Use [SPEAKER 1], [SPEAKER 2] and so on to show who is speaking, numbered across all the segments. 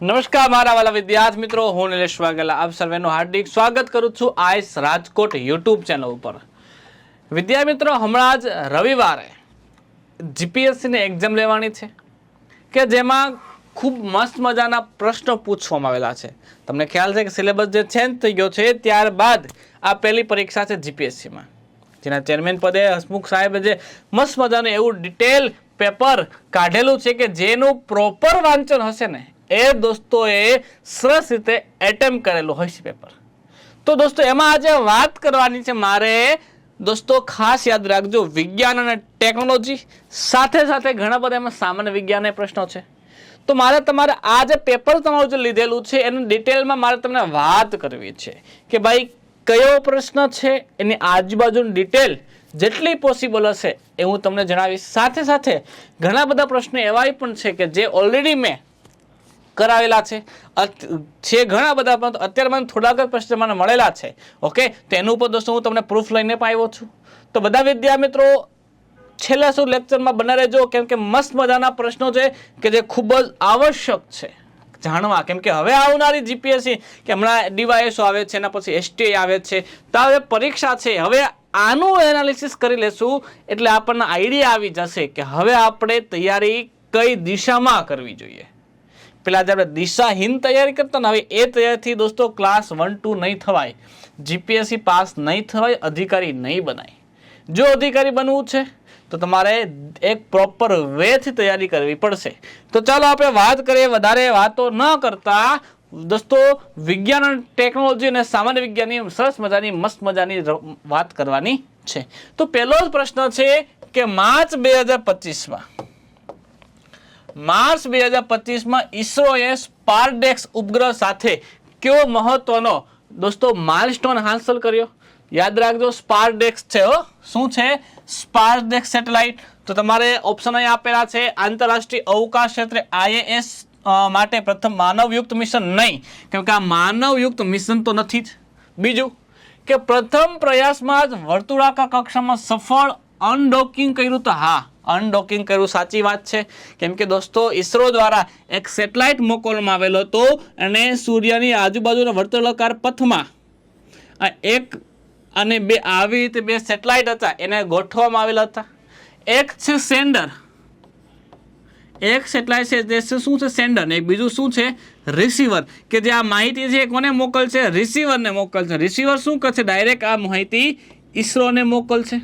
[SPEAKER 1] નમસ્કાર મારા વાલા વિદ્યાર્થી મિત્રો, હું નિલેશ વાઘેલા આપ સર્વેનું હાર્દિક સ્વાગત કરું છું આઈસ રાજકોટ યુટ્યુબ ચેનલ ઉપર। વિદ્યાર્થી મિત્રો, હમણાં જ રવિવારે જીપીએસસી ની એક્ઝામ લેવાની છે કે જેમાં ખૂબ મસ્ત મજાના પ્રશ્નો પૂછવામાં આવેલા છે। તમને ખ્યાલ છે કે સિલેબસ જે ચેન્જ થઈ ગયો છે, ત્યારબાદ આ પહેલી પરીક્ષા છે જીપીએસસીમાં, જેના ચેરમેન પદે હસમુખ સાહેબે જે મસ્ત મજાનું એવું ડિટેલ પેપર કાઢેલું છે કે જેનું પ્રોપર વાંચન હશે ને એ દોસ્તોએ સરસ રીતે એટેમ્પ કરેલું હોય છે પેપર। તો દોસ્તો એમાં આજે વાત કરવાની છે મારે, દોસ્તો ખાસ યાદ રાખજો, વિજ્ઞાન અને ટેકનોલોજી સાથે સાથે ઘણા બધા એમાં સામાન્ય વિજ્ઞાનના પ્રશ્નો છે। તો મારે તમારે આ જે પેપર તમારું જે લીધેલું છે એની ડિટેલમાં મારે તમને વાત કરવી છે કે ભાઈ કયો પ્રશ્ન છે, એની આજુબાજુની ડિટેલ જેટલી પોસિબલ હશે એ હું તમને જણાવીશ। સાથે સાથે ઘણા બધા પ્રશ્નો એવા પણ છે કે જે ઓલરેડી મેં કરાવેલા છે ઘણા બધા, પણ અત્યારે મને થોડાક જ પ્રશ્ન મને મળેલા છે। ઓકે, તો એનું ઉપર દોસ્તો હું તમને પ્રૂફ લઈને પણ આવ્યો છું। તો બધા વિદ્યાર્થી મિત્રો છેલ્લા સુધી લેક્ચરમાં બના રહેજો, કેમ કે મસ્ત મજાના પ્રશ્નો છે કે જે ખૂબ જ આવશ્યક છે જાણવા, કેમ કે હવે આવનારી જીપીએસસી કે હમણાં ડીવાયએસઓ આવે છે, એના પછી એસટીઆઈ આવે છે, તો હવે પરીક્ષા છે, હવે આનું એનાલિસિસ કરી લેશું એટલે આપણને આઈડિયા આવી જશે કે હવે આપણે તૈયારી કઈ દિશામાં કરવી જોઈએ। પેલા જે આપણે દિશાહીન તૈયારી કરતા ને, હવે એ તૈયારીથી દોસ્તો ક્લાસ 1-2 નહીં થવાય, જીપીએસસી પાસ નહીં થવાય, અધિકારી નહીં બનાય। જો અધિકારી બનવું છે તો તમારે એક પ્રોપર વેથી તૈયારી કરવી પડશે। તો ચાલો આપણે વાત કરીએ, વધારે વાતો ન કરતા દોસ્તો વિજ્ઞાન અને ટેકનોલોજી અને સામાન્ય વિજ્ઞાનની સરસ મજાની મસ્ત મજાની વાત કરવાની છે। તો પહેલો જ પ્રશ્ન છે કે માર્ચ 2025માં ઈસરોએ સ્પારડેક્સ ઉપગ્રહ સાથે કયો મહત્વનો દોસ્તો માઇલસ્ટોન હાંસલ કર્યો? યાદ રાખજો, સ્પારડેક્સ છે, શું છે? સ્પારડેક્સ સેટેલાઇટ। તો તમારે ઓપ્શન અહીં આપેલા છે, આંતરરાષ્ટ્રીય અવકાશ ક્ષેત્રે ISS માટે પ્રથમ માનવયુક્ત મિશન નહીં, કેમ કે આ માનવયુક્ત મિશન તો નથી જ। બીજું કે પ્રથમ પ્રયાસમાં જ વર્તુળાકાર કક્ષામાં સફળ અનડોકિંગ કર્યું, તો હા અનડોકિંગ કર્યું, સાચી વાત છે, કેમ કે દોસ્તો ઈસરો દ્વારા એક સેટેલાઇટ મોકલવામાં આવેલો હતો અને સૂર્યની આજુબાજુના વર્તુળાકાર પથમાં એક અને બે આવી રીતે બે સેટેલાઇટ હતા, એને ગોઠવવામાં આવેલા હતા। એક છે સેન્ડર, એક સેટેલાઇટ છે જે શું છે? સેન્ડર, ને એક બીજું શું છે? રિસીવર, કે જે આ માહિતી છે કોને મોકલશે? રિસીવરને મોકલશે। રિસીવર શું કરશે? ડાયરેક્ટ આ માહિતી ઈસરોને મોકલશે।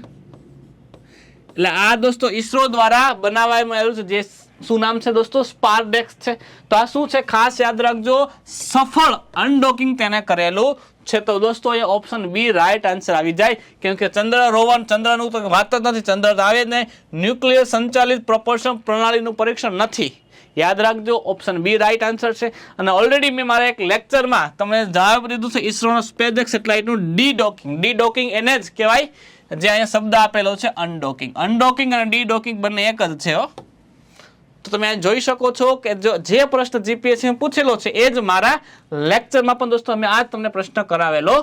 [SPEAKER 1] એટલે આ દોસ્તો ઈસરો દ્વારા બનાવવામાં આવ્યું છે, જે શું નામ છે દોસ્તો? સ્પારડેક્સ છે। તો આ શું છે? ખાસ યાદ રાખજો, સફળ અનડોકિંગ તેને કરેલું છે। તો દોસ્તો એ ઓપ્શન બી રાઈટ આન્સર આવી જાય, કેમ કે ચંદ્ર રોવર, ચંદ્રનું તો વાત જ નથી, ચંદ્ર આવે જ નહીં, ન્યુક્લિયર સંચાલિત પ્રપોર્શન પ્રણાલીનું પરીક્ષણ નથી। યાદ રાખજો, ઓપ્શન બી રાઈટ આન્સર છે। અને ઓલરેડી મેં મારા એક લેક્ચરમાં તમને જણાવી દીધું છે ઈસરોનો સ્પેસડેક્સ સેટેલાઇટનું ડી-ડોકિંગ એને જ કહેવાય, જે અહીંયા શબ્દ આપેલો છે અનડોકિંગ। અનડોકિંગ અને ડી-ડોકિંગ બંને એક જ છે। તો તમે જોઈ શકો છો કે જે પ્રશ્ન જીપીએસસી પૂછેલો છે એ જ મારા લેક્ચરમાં પણ દોસ્તો અમે આજ તમને પ્રશ્ન કરાવેલો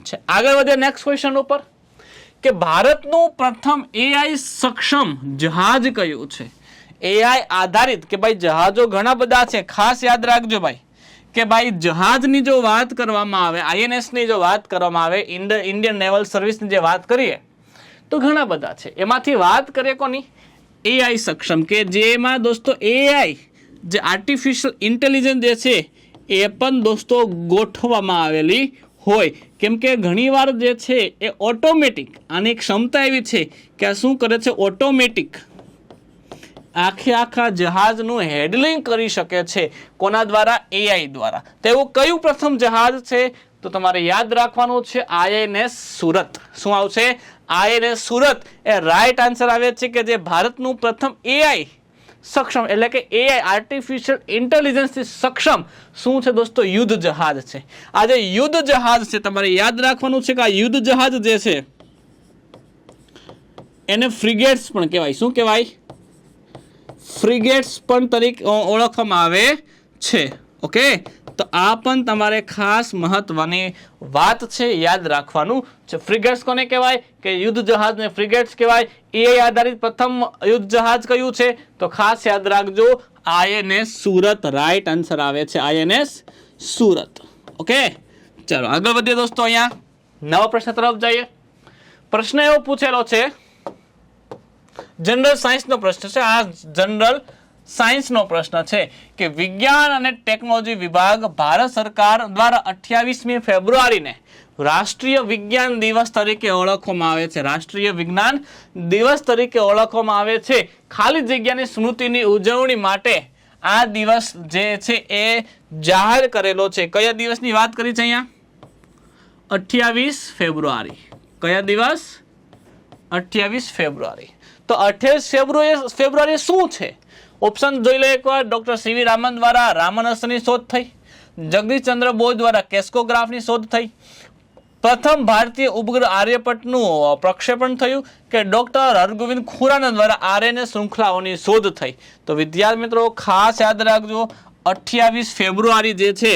[SPEAKER 1] છે। આગળ વધીએ નેક્સ્ટ ક્વેશ્ચન ઉપર કે ભારતનું પ્રથમ AI સક્ષમ જહાજ કયું છે? AI આધારિત, કે ભાઈ જહાજો ઘણા બધા છે, ખાસ યાદ રાખજો ભાઈ કે ભાઈ જહાજની જો વાત કરવામાં આવે, INS ની જો વાત કરવામાં આવે, ઇન્ડિયન નેવલ સર્વિસની જે વાત કરીએ તો ઘણા બધા છે, એમાંથી વાત કરીએ કોની? AI સક્ષમ, કે જેમાં દોસ્તો AI જે આર્ટિફિશિયલ ઇન્ટેલિજન્સ જે છે એ પણ દોસ્તો ગોઠવવામાં આવેલી હોય, કેમ કે ઘણીવાર જે છે એ ઓટોમેટિક, આની ક્ષમતા એવી છે કે આ શું કરે છે? ઓટોમેટિક આખા જહાજનું હેન્ડલિંગ કરી શકે છે, કોના દ્વારા? AI દ્વારા। તો એવું કયું પ્રથમ જહાજ છે? તો તમારે યાદ રાખવાનું છે INS સુરત। શું આવશે? INS સુરત એ રાઈટ આન્સર આવે છે, કે જે ભારતનું પ્રથમ AI સક્ષમ, એટલે કે AI આર્ટિફિશિયલ ઇન્ટેલિજન્સથી સક્ષમ શું છે દોસ્તો? યુદ્ધ જહાજ છે। આ જે યુદ્ધ જહાજ છે તમારે યાદ રાખવાનું છે કે આ યુદ્ધ જહાજ જે છે એને ફ્રિગેટ્સ પણ કહેવાય। શું કહેવાય? ફ્રિગેટ્સ પણ તરીકે ઓળખવામાં આવે છે। ઓકે, તો આ પણ તમારે ખાસ મહત્વની વાત છે, યાદ રાખવાનું છે। ફ્રિગેટ્સ કોને કહેવાય? કે યુદ્ધ જહાજને ફ્રિગેટ્સ કહેવાય। AI આધારિત પ્રથમ યુદ્ધ જહાજ કયું છે? તો ખાસ યાદ રાખજો INS સુરત રાઈટ આન્સર આવે છે INS સુરત. ઓકે, ચાલો આગળ વધીએ દોસ્તો. અહીંયા નવા પ્રશ્ન તરફ જઈએ. પ્રશ્ન એવો પૂછેલો છે, જનરલ સાયન્સનો પ્રશ્ન છે. આ જનરલ સાયન્સનો પ્રશ્ન છે કે વિજ્ઞાન અને ટેકનોલોજી વિભાગ ભારત સરકાર દ્વારા 28મી ફેબ્રુઆરીને રાષ્ટ્રીય વિજ્ઞાન દિવસ તરીકે ઓળખવામાં આવે છે. રાષ્ટ્રીય વિજ્ઞાન દિવસ તરીકે ઓળખવામાં આવે છે. ખાલી જગ્યાની સ્મૃતિની ઉજવણી માટે આ દિવસ જે છે એ જાહેર કરેલો છે. કયા દિવસની વાત કરી છે અહીંયા? 28 ફેબ્રુઆરી. કયા દિવસ? 28 ફેબ્રુઆરી. તો 28 ફેબ્રુઆરી શું છે? ઓપ્શન જોઈ લો એકવાર. ડોક્ટર સીવી રામન દ્વારા રામન અસ્ત્રની શોધ થઈ. જગદીશચંદ્ર બોઝ દ્વારા કેસ્કોગ્રાફની શોધ થઈ. પ્રથમ ભારતીય ઉપગ્રહ આર્યભટ્ટનું પ્રક્ષેપણ થયું કે ડોક્ટર હરગોવિંદ ખુરાના દ્વારા RNA શૃંખલાઓની શોધ થઈ. તો વિદ્યાર્થી મિત્રો ખાસ યાદ રાખજો, 28 ફેબ્રુઆરી જે છે,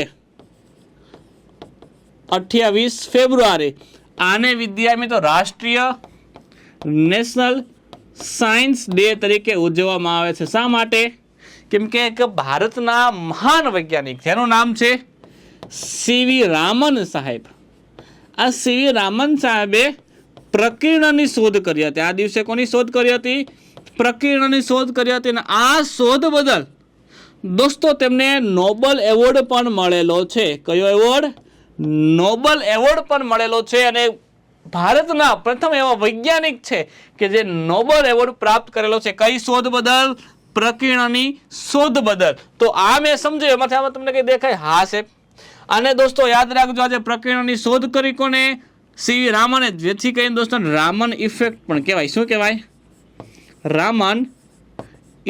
[SPEAKER 1] 28 ફેબ્રુઆરી આને વિદ્યાર્થી મિત્રો રાષ્ટ્રીય નેશનલ સાયન્સ ડે તરીકે ઉજવવામાં આવે છે. શા માટે? કેમ કે એક ભારતના મહાન વૈજ્ઞાનિક જેનું નામ છે સીવી રામન સાહેબ. આ સીવી રામન સાહેબે પ્રકીર્ણની શોધ કરી હતી. આ દિવસે કોની શોધ કરી હતી? પ્રકીર્ણની શોધ કરી હતી. અને આ શોધ બદલ દોસ્તો તેમને નોબેલ એવોર્ડ પણ મળેલો છે. કયો એવોર્ડ? નોબેલ એવોર્ડ પણ મળેલો છે. અને ભારતના પ્રથમ એવા વૈજ્ઞાનિક છે કે જે નોબેલ એવોર્ડ પ્રાપ્ત કરેલો છે. કઈ શોધ બદલ? પ્રકીર્ણની શોધ બદલ. તો આ મેં સમજાયું. એમાંથી આમાં તમને કઈ દેખાય? હા સાહેબ. અને દોસ્તો યાદ રાખજો, આજે પ્રકીર્ણની શોધ કરી કોને? સીવી રામને. જેથી કરીને દોસ્તો રામન ઇફેક્ટ પણ કહેવાય. શું કહેવાય? રામન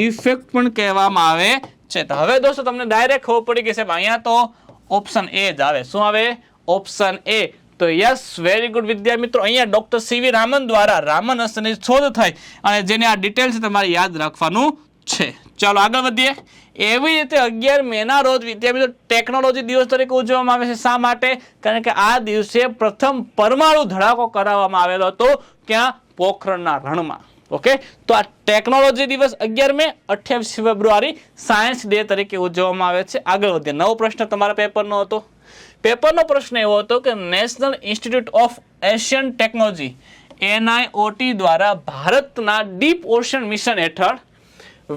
[SPEAKER 1] ઇફેક્ટ પણ કહેવામાં આવે છે. તો હવે દોસ્તો તમને ડાયરેક્ટ ખબર પડી ગઈ છે અહીંયા તો ઓપ્શન એ જ આવે. શું આવે? Option A. તો યસ, વેરી ગુડ વિદ્યાર્થી મિત્રો. અહીંયા ડોક્ટર સીવી રામન દ્વારા રામન અસ્ત્રની શોધ થઈ અને જેની આ ડિટેલ છે તમારે યાદ રાખવાનું છે. ચાલો આગળ વધીએ. એવી રીતે 11 મેના રોજ વિદ્યાર્થી મિત્રો ટેકનોલોજી દિવસ તરીકે ઉજવવામાં આવે છે. શા માટે? કારણ કે આ દિવસે પ્રથમ પરમાણુ ધડાકો કરાવવામાં આવેલો હતો. ક્યાં? પોખરણના રણમાં. ઓકે, તો આ ટેકનોલોજી દિવસ 11 મે, 28 ફેબ્રુઆરી સાયન્સ ડે તરીકે ઉજવવામાં આવે છે. આગળ વધીએ. નવો પ્રશ્ન તમારા પેપરનો હતો. પેપરનો પ્રશ્ન એવો હતો કે national institute of Asian technology NIOT દ્વારા ભારતના ડીપ ઓશન મિશન હેઠળ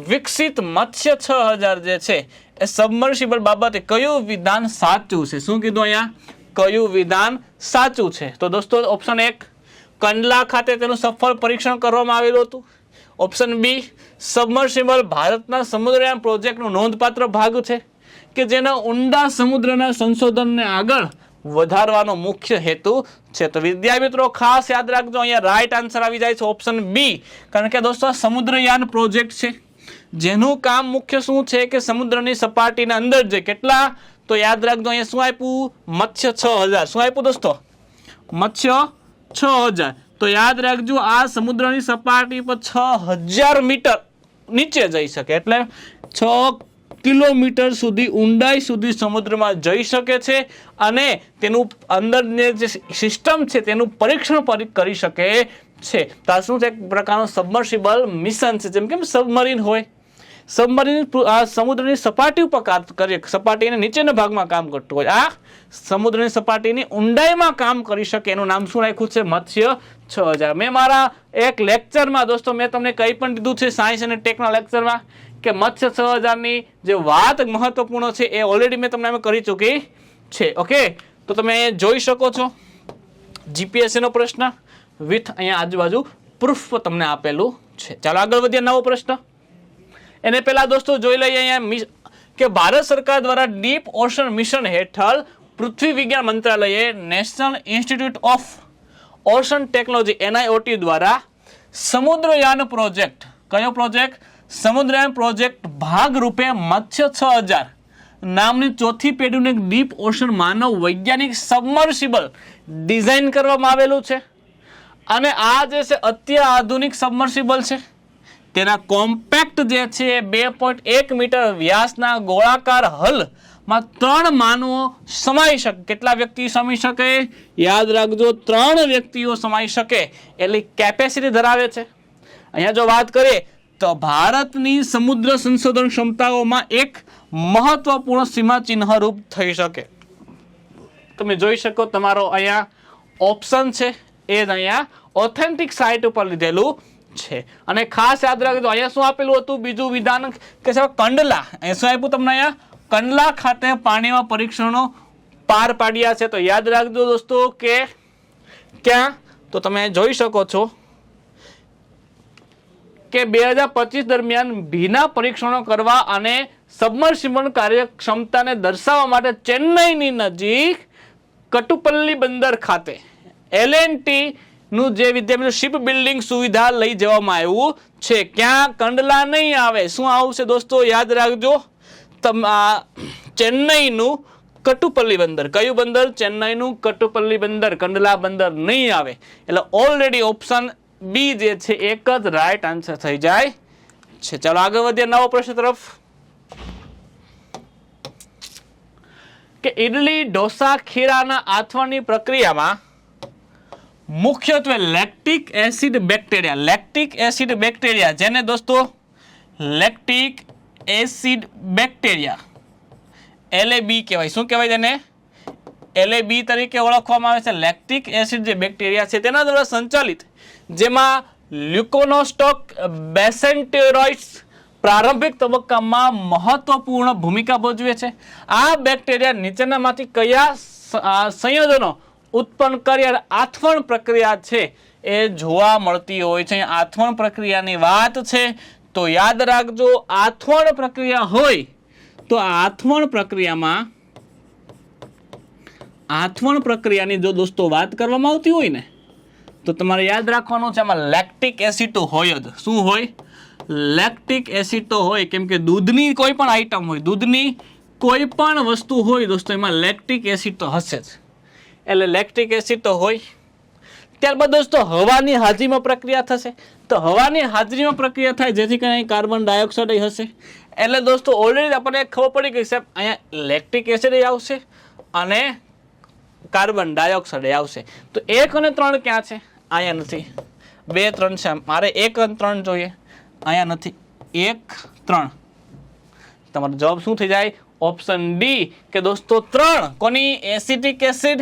[SPEAKER 1] વિકસિત મત્સ્ય 6000 જે છે એ સબમર્સિબલ બાબતે કયું વિધાન સાચું છે? શું કીધું અહીંયા? કયું વિધાન સાચું છે? તો દોસ્તો ઓપ્શન 1, કંડલા ખાતે તેનું સફળ પરીક્ષણ કરવામાં આવેલું હતું. ઓપ્શન બી, સબમર્સિબલ ભારતના સમુદ્રયાન પ્રોજેક્ટનો નોંધપાત્ર ભાગ છે કે જેનો ઊંડા સમુદ્રના સંશોધનને આગળ વધારવાનો મુખ્ય હેતુ છે. તો વિદ્યાર્થી મિત્રો ખાસ યાદ રાખજો, અહીંયા રાઈટ આન્સર આવી જાય છે ઓપ્શન બી. કારણ કે દોસ્તો સમુદ્રયાન પ્રોજેક્ટ છે જેનું કામ મુખ્ય શું છે કે સમુદ્રની સપાટીના અંદર જે કેટલા, તો યાદ રાખજો અહીંયા શું આપ્યું? મત્સ્ય 6000. શું આપ્યું દોસ્તો? મત્સ્ય 6000. તો યાદ રાખજો આ સમુદ્રની સપાટી પર 6000 મીટર નીચે જઈ શકે, એટલે 6 કિલોમીટર સુધી ઊંડાઈ સુધી સમુદ્રમાં જઈ શકે છે અને તેનું અંદરની જે સિસ્ટમ છે તેનું પરીક્ષણ કરી શકે છે. તો આ શું છે? એક પ્રકારનું સબમર્સિબલ મિશન છે. જેમ કે સબમરીન હોય, સબમરીન આ સમુદ્રની સપાટી ઉપર કામ કરે, સપાટીના નીચેના ભાગમાં કામ કરતું હોય. આ સમુદ્રની સપાટીની ઊંડાઈમાં કામ કરી શકે. એનું નામ શું રાખ્યું છે? મત્સ્ય 6000. મેં મારા એક લેક્ચરમાં દોસ્તો મેં તમને કંઈ પણ દીધું છે સાયન્સ અને ટેકના લેક્ચરમાં કે મત્સ્ય 6000ની જે વાત મહત્વપૂર્ણ છે એ ઓલરેડી મેં તમને કરી ચૂકી છે. ઓકે, તો તમે જોઈ શકો છો GPSC નો પ્રશ્ન વિથ અહીંયા આજુબાજુ પ્રૂફ તમને આપેલું છે. ચાલો આગળ વધીએ. નવો પ્રશ્ન. એને પહેલા દોસ્તો જોઈ લઈએ અહીંયા કે ભારત સરકાર દ્વારા ડીપ ઓશન મિશન હેઠળ પૃથ્વી વિજ્ઞાન મંત્રાલયે national institute of ocean technology NIOT દ્વારા સમુદ્રયાન પ્રોજેક્ટ, કયો પ્રોજેક્ટ? સમુદ્રયાન પ્રોજેક્ટ ભાગરૂપે મત્સ્ય 6000 નામની ચોથી પેઢીનું એક ડીપ ઓશન માનવ વૈજ્ઞાનિક સબમર્સિબલ ડિઝાઇન કરવામાં આવેલું છે. અને આ જે છે અત્યાધુનિક સબમર્સિબલ છે. તેના કોમ્પેક્ટ જે છે 2.1 મીટર વ્યાસના ગોળાકાર હલમાં 3 માનવો સમાઈ શકે. કેટલા વ્યક્તિ સમાઈ શકે? યાદ રાખજો 3 વ્યક્તિઓ સમાઈ શકે એટલી કેપેસિટી ધરાવે છે. અહીંયા જો વાત કરીએ તો ભારતની સમુદ્ર સંશોધન ક્ષમતાઓમાં એક મહત્વપૂર્ણ સીમાચિહ્ન રૂપ થઈ શકે. તમે જોઈ શકો તમારો અહીંયા ઓપ્શન છે એ જ અહીંયા ઓથેન્ટિક સાઇટ ઉપર લીધેલું છે. અને ખાસ યાદ રાખજો અહીંયા શું આપેલું હતું બીજું વિધાન કે છે કંડલા. અહીંયા શું આપ્યું તમને? અહીંયા કંડલા ખાતે પાણીમાં પરીક્ષણો પાર પાડ્યા છે. તો યાદ રાખજો દોસ્તો કે ક્યાં તો તમે જોઈ શકો છો કે 2025 દરમિયાન ભીના પરીક્ષણો કરવા અને સબમર્સિબલ કાર્યક્ષમતાને દર્શાવવા માટે ચેન્નઈની નજીક કટુપલ્લી બંદર ખાતે L&T નું જે વિદ્યાપીઠ શિપ બિલ્ડિંગ સુવિધા લઈ જવામાં આવ્યું છે. ક્યાં? કંડલા નહીં આવે. શું આવશે દોસ્તો? યાદ રાખજો ચેન્નઈનું કટુપલ્લી બંદર. કયું બંદર? ચેન્નઈનું કટુપલ્લી બંદર. કંડલા બંદર નહીં આવે. એટલે ઓલરેડી ઓપ્શન બી જે છે એક જ રાઈટ આન્સર થઈ જાય છે. ચાલો આગળ વધીએ નવો પ્રશ્ન તરફ. કે ઇડલી ઢોસા ખીરાના આથવણની પ્રક્રિયામાં મુખ્યત્વે લેક્ટિક એસિડ બેક્ટેરિયા જેને દોસ્તો લેક્ટિક એસિડ બેક્ટેરિયા LAB કહેવાય. શું કહેવાય તેને? LAB તરીકે ઓળખવામાં આવે છે. લેક્ટિક એસિડ જે બેક્ટેરિયા છે તેના દ્વારા સંચાલિત જેમાં લ્યુકોનોસ્ટોક બેસેન્ટેરોઇડ્સ પ્રારંભિક તબક્કામાં મહત્વપૂર્ણ ભૂમિકા ભજવે છે. આ બેક્ટેરિયા નીચેનામાંથી કયા સંયોજનો ઉત્પન્ન કરી આથવણ પ્રક્રિયા છે એ જોવા મળતી હોય છે? આથવણ પ્રક્રિયાની વાત છે તો યાદ રાખજો આથવણ પ્રક્રિયા હોય તો આથવણ પ્રક્રિયાની જો દોસ્તો વાત કરવામાં આવતી હોય ને તો તમારે યાદ રાખવાનું છે આમાં લેક્ટિક એસિડ તો હોય જ. શું હોય? લેક્ટિક એસિડ તો હોય. કેમ કે દૂધની કોઈ પણ આઈટમ હોય, દૂધની કોઈ પણ વસ્તુ હોય દોસ્તો એમાં લેક્ટિક એસિડ તો હશે જ. એટલે લેક્ટિક એસિડ તો હોય. ત્યારબાદ દોસ્તો હવાની હાજરીમાં પ્રક્રિયા થશે. તો હવાની હાજરીમાં પ્રક્રિયા થાય જેથી કરીને કાર્બન ડાયોક્સાઇડ હશે. એટલે દોસ્તો ઓલરેડી આપણને ખબર પડી ગઈ છે અહીંયા લેક્ટિક એસિડ આવશે અને કાર્બન ડાયોક્સાઇડ આવશે. તો 1 અને 3 ક્યાં છે? અહીંયા નથી. 2, 3 છે. મારે 1 અને 3 જોઈએ. અહીંયા નથી. 1, 3. તમારો જવાબ શું થઈ જાય? ઓપ્શન ડી કે દોસ્તો 3. કોની? એસિટિક એસિડ,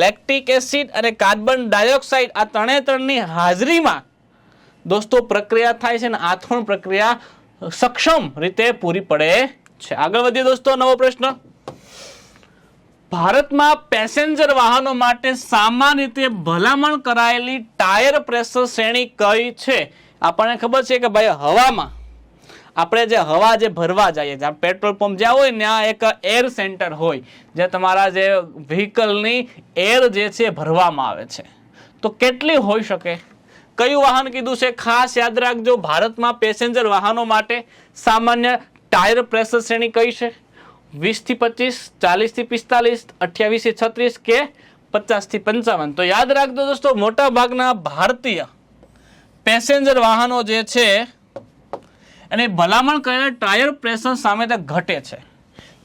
[SPEAKER 1] લેક્ટિક એસિડ અને કાર્બન ડાયોક્સાઇડ આ ત્રણની હાજરીમાં દોસ્તો પ્રક્રિયા થાય છે અને આથવણ પ્રક્રિયા સક્ષમ રીતે પૂરી પડે છે. આગળ વધીએ દોસ્તો નવો પ્રશ્ન. ભારતમાં પેસેન્જર વાહનો માટે સામાન્ય રીતે ભલામણ કરાયેલી ટાયર પ્રેશર શ્રેણી કઈ છે? આપણને ખબર છે કે ભાઈ હવામાં આપણે જે હવા જે ભરવા જઈએ જ્યાં પેટ્રોલ પંપ જ્યાં હોય ત્યાં એક એર સેન્ટર હોય જે તમારા જે વ્હીકલની એર જે છે ભરવામાં આવે છે. તો કેટલી હોઈ શકે? કયું વાહન કીધું છે? ખાસ યાદ રાખજો ભારતમાં પેસેન્જર વાહનો માટે સામાન્ય ટાયર પ્રેશર શ્રેણી કઈ છે? 20 થી 25, 40 થી 45, 28 થી 36 કે 50 થી 55. તો યાદ રાખજો દોસ્તો મોટા ભાગના ભારતીય પેસેન્જર વાહનો જે છે અને ભલામણ કરેલા ટાયર પ્રેશર સામે ઘટે છે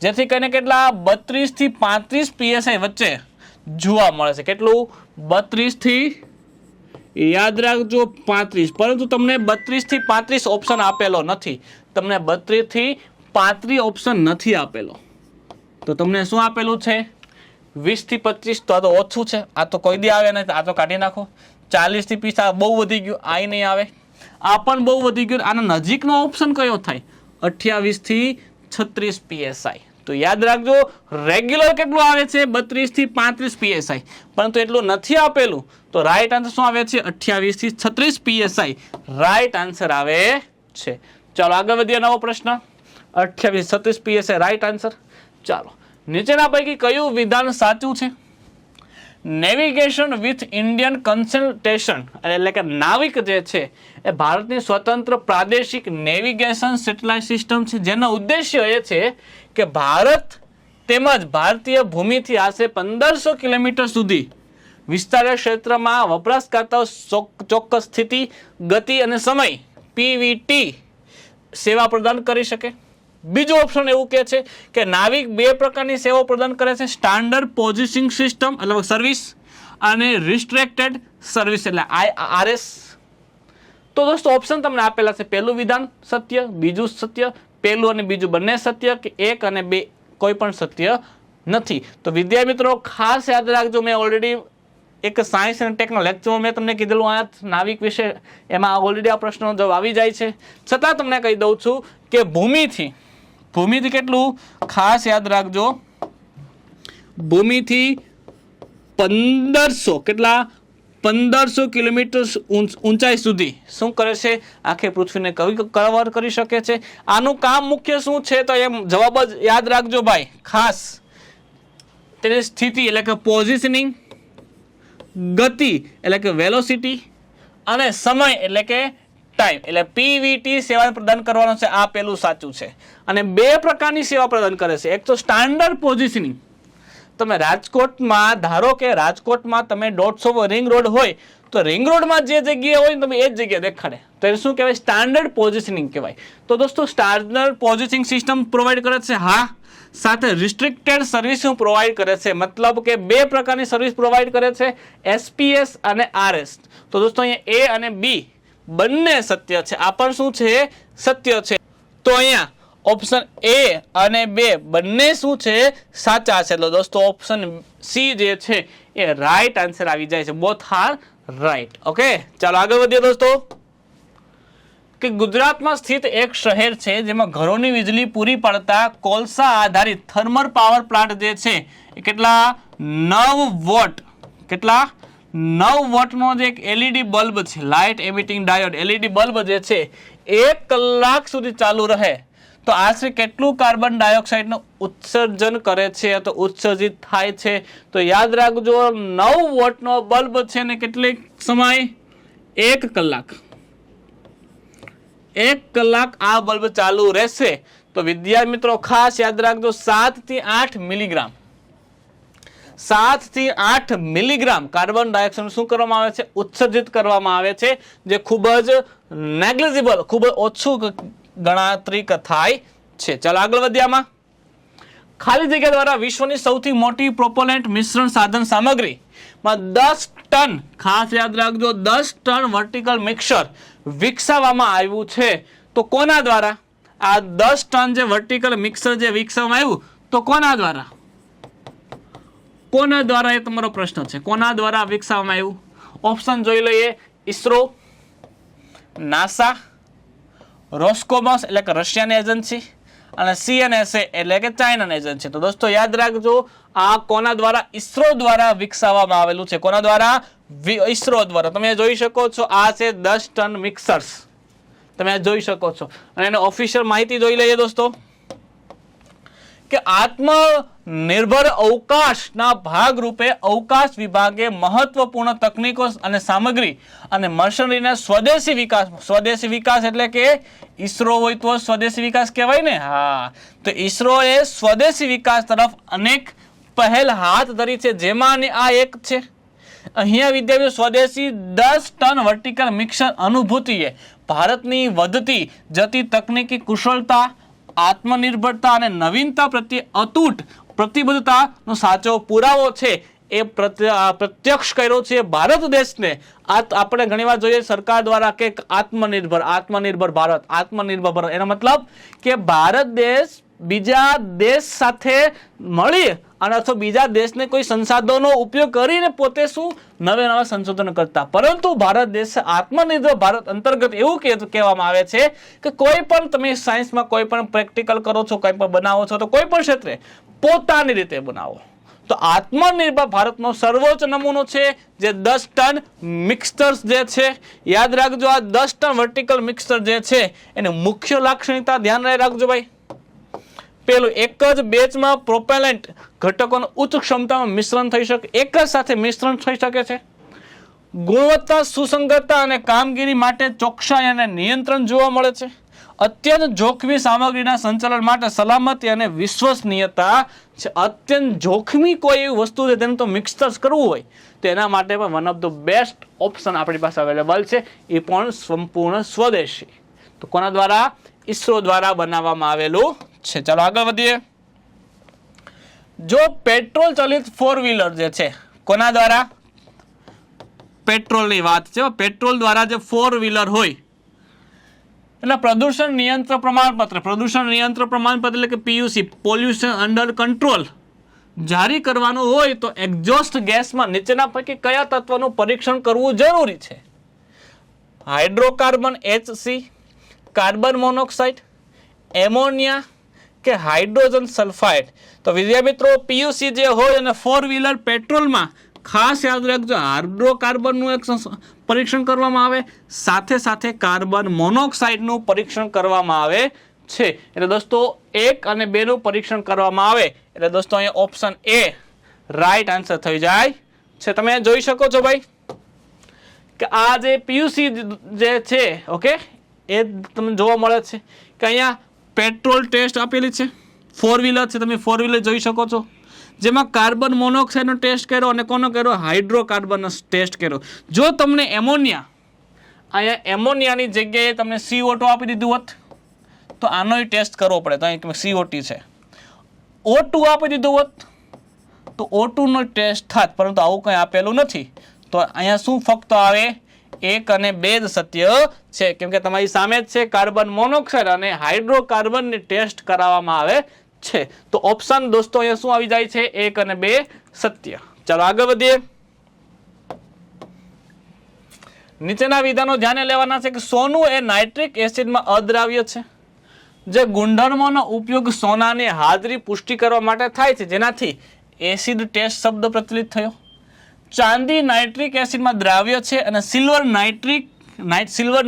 [SPEAKER 1] જેથી કરીને કેટલા 32 થી 35 PSI વચ્ચે જોવા મળે છે. કેટલું? 32 થી યાદ રાખજો 35. પરંતુ તમને 32 થી 35 ઓપ્શન આપેલો નથી. તમને 32 થી 35 ઓપ્શન નથી આપેલો. તો તમને શું આપેલું છે? 20 થી 25. તો આ તો ઓછું છે. આ તો કોઈ દી આવે નહીં. આ તો કાઢી નાખો. 40 થી 50 આ બહુ વધી ગયું. આ નહીં આવે. આ પણ બહુ વધી ગયું. આનો નજીકનો ઓપ્શન કયો થાય? 28 થી 36 PSI. તો યાદ રાખજો રેગ્યુલર કેટલું આવે છે? 32 થી 35 PSI. પરંતુ એટલું નથી આપેલું. તો રાઈટ આન્સર શું આવે છે? 28 થી 36 PSI રાઈટ આન્સર આવે છે. ચાલો આગળ વધીએ નવો પ્રશ્ન. 28 36 PSI રાઈટ આન્સર. ચાલો નીચેના પૈકી કયું વિધાન સાચું છે? નેવિગેશન વિથ ઇન્ડિયન કન્સલ્ટેશન એટલે કે નાવિક જે છે એ ભારતની સ્વતંત્ર પ્રાદેશિક નેવિગેશન સેટેલાઇટ સિસ્ટમ છે જેનો ઉદ્દેશ્ય એ છે કે ભારત તેમજ ભારતીય ભૂમિથી આશરે 1500 કિલોમીટર સુધી વિસ્તારીય ક્ષેત્રમાં વપરાશકર્તાઓ ચોક્કસ સ્થિતિ, ગતિ અને સમય PVT સેવા પ્રદાન કરી શકે. બીજું ઓપ્શન એવું કહે છે કે નાવિક 2 પ્રકારની સેવાઓ પ્રદાન કરે છે: સ્ટાન્ડર્ડ પોઝિશનિંગ સિસ્ટમ એટલે સર્વિસ અને રિસ્ટ્રિક્ટેડ સર્વિસ એટલે IRS. તો તો દોસ્તો ઓપ્શન તમને આપેલા છે, પહેલું વિધાન સત્ય, બીજું સત્ય, પહેલું અને બીજું બંને સત્ય, કે 1 અને 2 કોઈ પણ સત્ય નથી. તો વિદ્યાર્થી મિત્રો ખાસ યાદ રાખજો, મેં ઓલરેડી એક સાયન્સ અને ટેકનો લેક્ચરમાં મેં તમને કીધેલું આ નાવિક વિશે, એમાં ઓલરેડી આ પ્રશ્નનો જવાબ આવી જાય છે. છતાં તમને કહી દઉં છું કે ભૂમિથી કેટલું, ખાસ યાદ રાખજો, ભૂમિથી 1500 કેટલા 1500 કિલોમીટર ઊંચાઈ સુધી શું કરે છે, આખે પૃથ્વીને કવર કરી શકે છે. આનું કામ મુખ્ય શું છે, તો એમ જવાબ જ યાદ રાખજો ભાઈ. ખાસ તેની સ્થિતિ એટલે કે પોઝિશનિંગ, ગતિ એટલે કે વેલોસિટી, અને સમય એટલે કે ટાઈમ, એટલે પીવીટી સેવા પ્રદાન કરવાનો છે. આ પેલું સાચું છે. અને 2 પ્રકારની સેવા પ્રદાન કરે છે. એક તો સ્ટાન્ડર્ડ પોઝિશનિંગ, તમે રાજકોટમાં ધારો કે રાજકોટમાં તમે 150 રિંગ રોડ હોય, તો રિંગ રોડમાં જે જગ્યાએ હોય તમે એ જ જગ્યાએ દેખાડે, તો એને શું કહેવાય, સ્ટાન્ડર્ડ પોઝિશનિંગ કહેવાય. તો દોસ્તો સ્ટાન્ડર્ડ પોઝિશનિંગ સિસ્ટમ પ્રોવાઈડ કરે છે, હા, સાથે રિસ્ટ્રિક્ટેડ સર્વિસ પ્રોવાઈડ કરે છે. મતલબ કે 2 પ્રકારની સર્વિસ પ્રોવાઈડ કરે છે, SPS અને RS. તો દોસ્તો અહીંયા A અને B બંને સત્ય છે, આ પણ શું છે, સત્ય છે. તો અહીંયા ઓપ્શન A અને 2 બંને શું છે, સાચા છે. એટલે દોસ્તો ઓપ્શન C જે છે એ રાઈટ આન્સર આવી જાય છે. Both are right. ઓકે, ચાલો આગળ વધીએ દોસ્તો. કે ગુજરાતમાં સ્થિત એક શહેર છે જેમાં ઘરોની વીજળી પૂરી પાડતા કોલસા આધારિત થર્મલ પાવર પ્લાન્ટ જે છે એ કેટલા 9 વોટ, કેટલા 9 વોટનો જે એક LED બલ્બ છે, light emitting diode LED bulb જે છે 1 કલાક સુધી ચાલુ રહે તો આશરે કેટલું કાર્બન ડાયોક્સાઇડનું ઉત્સર્જન કરે છે, તો ઉત્સર્જિત થાય છે. તો યાદ રાખજો 9 વોટનો બલ્બ છે ને કેટલી સમય, 1 કલાક, 1 કલાક આ બલ્બ ચાલુ રહેશે. તો વિદ્યાર્થી મિત્રો ખાસ યાદ રાખજો 7 થી 8 મિલીગ્રામ, 7 થી 8 મિલીગ્રામ કાર્બન ડાયોક્સાઇડ શું કરવામાં આવે છે, ઉત્સર્જિત કરવામાં આવે છે, જે ખૂબ જ નેગ્લિજિબલ, ખૂબ જ ઓછું ગણતરી થાય છે. ચાલો આગળ વધીએ. આમાં ખાલી જગ્યા દ્વારા વિશ્વની સૌથી મોટી પ્રોપોલેન્ટ મિશ્રણ સાધન સામગ્રીમાં 10 ટન, ખાસ યાદ રાખજો 10 ટન વર્ટિકલ મિક્સર વિકસાવવામાં આવ્યું છે. તો કોના દ્વારા આ 10 ટન જે વર્ટિકલ મિક્સર જે વિકસાવવામાં આવ્યું, તો કોના દ્વારા, કોના દ્વારા, એ તમારો પ્રશ્ન છે, કોના દ્વારા વિકસાવવામાં આવ્યું? ઓપ્શન જોઈ લઈએ, ઇસરો, નાસા, રોસ્કોમોસ એટલે કે રશિયાની એજન્સી, અને CNSA એટલે કે ચાઇનાની એજન્સી. તો દોસ્તો યાદ રાખજો આ કોના દ્વારા, ઇસરો દ્વારા વિકસાવવામાં આવેલું છે. કોના દ્વારા, ઇસરો દ્વારા. તમે જોઈ શકો છો આ છે 10 ટન મિક્સર્સ, તમે જોઈ શકો છો. અને એની ઓફિશિયલ માહિતી જોઈ લઈએ દોસ્તો, કે આત્મનિર્ભર અવકાશના ભાગરૂપે અવકાશ વિભાગે મહત્વપૂર્ણ તકનીકો અને સામગ્રી અને મશીનરીના સ્વદેશી વિકાસ એટલે કે ઇસરો હોય તો સ્વદેશી વિકાસ કહેવાય ને. હા, તો ઇસરોએ સ્વદેશી વિકાસ તરફ અનેક પહેલ હાથ ધરી છે, જેમાંની આ એક છે. અહીંયા વિદ્યાર્થીઓ સ્વદેશી 10 ટન વર્ટિકલ મિક્સર અનુભૂતિએ ભારતની વધતી જતી તકનીકી કુશળતા, આત્મનિર્ભરતા અને નવીનતા પ્રત્યે અતૂટ પ્રતિબદ્ધતાનો સાચો પુરાવો છે. એ પ્રત્યક્ષ કર્યો છે ભારત દેશને. આપણે ઘણીવાર જોઈએ સરકાર દ્વારા કે આત્મનિર્ભર ભારત, એનો મતલબ કે ભારત દેશ બીજા દેશ સાથે મળી અને અથવા બીજા દેશને કોઈ સંસાધનો ઉપયોગ કરીને પોતે શું નવા સંશોધન કરતા. પરંતુ ભારત દેશ આત્મનિર્ભર ભારત અંતર્ગત એવું કહેવામાં આવે છે કે કોઈ પણ તમે સાયન્સમાં કોઈ પણ પ્રેક્ટિકલ કરો છો, કોઈ પણ બનાવો છો, તો કોઈ પણ ક્ષેત્રે પોતાની રીતે બનાવો. તો આત્મનિર્ભર ભારતનો સર્વોચ્ચ નમૂનો છે જે 10 ટન મિક્સર્સ જે છે. યાદ રાખજો આ 10 ટન વર્ટિકલ મિક્સર જે છે એની મુખ્ય લાક્ષણિકતા ધ્યાન રાખજો ભાઈ. પેલું, એક જ બેચમાં પ્રોપેલેન્ટ ઘટકોનું ઉચ્ચ ક્ષમતામાં મિશ્રણ થઈ શકે, એક જ સાથે મિશ્રણ થઈ શકે છે. ગુણવત્તા, સુસંગતતા અને કામગીરી માટે ચોકસાઈ અને નિયંત્રણ જોવા મળે છે. અત્યંત જોખમી સામગ્રીના સંચાલન માટે સલામતી અને વિશ્વસનીયતા છે. અત્યંત જોખમી કોઈ એવી વસ્તુ છે તેનું તો મિક્સર કરવું હોય તો એના માટે પણ one of the best option આપણી પાસે અવેલેબલ છે, એ પણ સંપૂર્ણ સ્વદેશી. તો કોના દ્વારા, ઇસરો દ્વારા બનાવવામાં આવેલું છે. ચાલો આગળ વધીએ. જો પેટ્રોલ ચાલિત 4 વ્હીલર જે છે, કોના દ્વારા, પેટ્રોલની વાત છે, પેટ્રોલ દ્વારા જે 4 વ્હીલર હોય એટલે પ્રદૂષણ નિયંત્રણ પ્રમાણપત્ર, પ્રદૂષણ નિયંત્રણ પ્રમાણપત્ર એટલે કે PUC, પોલ્યુશન અંડર કંટ્રોલ જારી કરવાનું હોય તો એક્ઝોસ્ટ ગેસમાં નીચેના પૈકી કયા તત્વનું પરીક્ષણ કરવું જરૂરી છે? Hydrocarbon HC, carbon monoxide, ammonia કે હાઇડ્રોજન સલ્ફાઇડ? તો વિદ્યાર્થી મિત્રો PUC જે હોય અને 4 વ્હીલર પેટ્રોલમાં ખાસ યાદ રાખજો હાઇડ્રોકાર્બનનું એક પરીક્ષણ કરવામાં આવે, સાથે સાથે કાર્બન મોનોક્સાઇડનું પરીક્ષણ કરવામાં આવે છે. એટલે દોસ્તો 1 અને 2 નું પરીક્ષણ કરવામાં આવે એટલે દોસ્તો અહીંયા ઓપ્શન A રાઈટ આન્સર થઈ જાય છે. તમે જોઈ શકો છો ભાઈ કે આ જે PUC જે છે ઓકે એ તમને જોવા મળે છે કે અહીંયા પેટ્રોલ ટેસ્ટ આપેલી છે, 4 વ્હીલર છે, તમે 4 વ્હીલર જોઈ શકો છો, જેમાં કાર્બન મોનોક્સાઇડનો ટેસ્ટ કર્યો અને કોનો કર્યો? હાઇડ્રોકાર્બનનો ટેસ્ટ કર્યો. જો તમને એમોનિયા, અહીંયા એમોનિયાની જગ્યાએ તમને CO2 આપી દીધું હોત તો આનો ટેસ્ટ કરવો પડે, તો અહીં COT છે. O2 આપી દીધું હોત તો O2 નો ટેસ્ટ થાત, પરંતુ આવું કંઈ આપેલું નથી. તો અહીંયા શું ફક્ત આવે? 1 અને 2 જ સત્ય છે, કેમ કે તમારી સામે જ છે કાર્બન મોનોક્સાઇડ અને હાઇડ્રોકાર્બનની ટેસ્ટ કરાવવામાં આવે છે. તો ઓપ્શન દોસ્તો અહીંયા શું આવી જાય છે? 1 અને 2 સત્ય. ચાલો આગળ વધીએ. નીચેના વિધાનો ધ્યાને લેવાના છે કે સોનું એ નાઇટ્રિક એસિડમાં અદ્રાવ્ય છે. જે ગુણધર્મોનો ઉપયોગ સોનાની હાજરી પુષ્ટિ કરવા માટે થાય છે, જેનાથી એસિડ ટેસ્ટ શબ્દ પ્રચલિત થયો. ચાંદી નાઇટ્રિક એસિડમાં દ્રાવ્ય છે અને સિલ્વર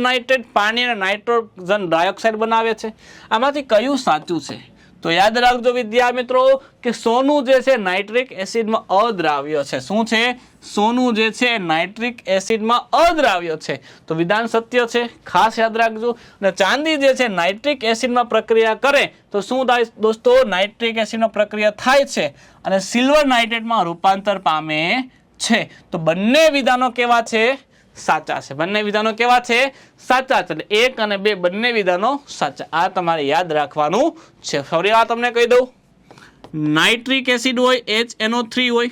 [SPEAKER 1] નાઇટ્રેટ પાણી અને નાઇટ્રોજન ડાયોક્સાઇડ બનાવે છે. આમાંથી કયું સાચું છે? તો યાદ રાખજો વિદ્યાર્થી મિત્રો કે સોનું જે છે નાઇટ્રિક એસિડમાં અદ્રાવ્ય છે. શું છે? સોનું જે છે નાઇટ્રિક એસિડમાં અદ્રાવ્ય છે. તો વિધાન સત્ય છે, ખાસ યાદ રાખજો. અને ચાંદી જે છે નાઇટ્રિક એસિડમાં પ્રક્રિયા કરે તો શું થાય દોસ્તો? નાઇટ્રિક એસિડમાં પ્રક્રિયા થાય છે અને સિલ્વર નાઇટ્રેટમાં રૂપાંતર પામે છે. તો બંને વિધાનો કેવા છે? સાચા છે. બંને વિધાનો કેવા છે? સાચા છે. એટલે 1 અને 2 બંને વિધાનો સાચા. આ તમારે યાદ રાખવાનું છે. ફરી આ તમને કહી દઉં, નાઇટ્રિક એસિડ હોય HNO3 હોય